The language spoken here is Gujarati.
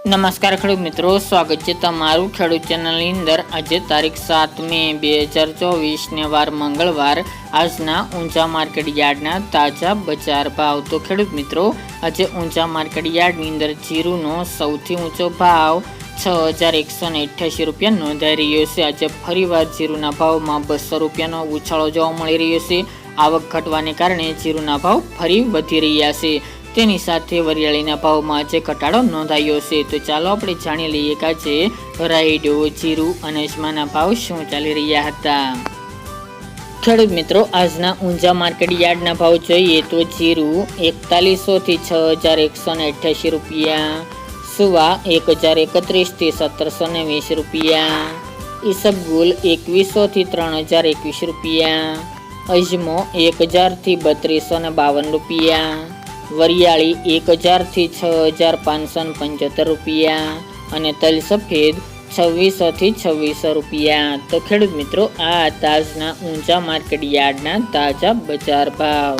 નમસ્કાર ખેડૂત મિત્રો, સ્વાગત છે તમારું ખેડૂત ચેનલની અંદર। આજે તારીખ 7 મે 2024 ને વાર મંગળવાર। આજના ઊંચા માર્કેટ યાર્ડના તાજા બજાર ભાવ। તો ખેડૂત મિત્રો, આજે ઊંચા માર્કેટ યાર્ડની અંદર જીરુનો સૌથી ઊંચો ભાવ 6188 રૂપિયા નોંધાઈ રહ્યો છે। આજે ફરીવાર જીરુના ભાવમાં 200 રૂપિયાનો ઉછાળો જોવા મળી રહ્યો છે। આવક ઘટવાને કારણે જીરુના ભાવ ફરી વધી રહ્યા છે। તેની સાથે વરિયાળીના ભાવમાં આજે ઘટાડો નોંધાયો છે। તો ચાલો આપણે જાણી લઈએ કે આજે રાયડો, જીરું અને અજમાના ભાવ શું ચાલી રહ્યા હતા। ખેડૂત મિત્રો, આજના ઊંચા માર્કેટ યાર્ડના ભાવ જોઈએ તો જીરું 4100 થી 6188 રૂપિયા, સુવા 1031 થી 1720 રૂપિયા, ઈસબગુલ 2100 થી 3021 રૂપિયા, અજમો 1000 થી 3252 રૂપિયા, વરિયાળી 1000 થી 6575 રૂપિયા અને તલ સફેદ 2600 થી 2600 રૂપિયા। તો ખેડૂત મિત્રો, આ તાજના ઊંચા માર્કેટ યાર્ડના તાજા બજાર ભાવ।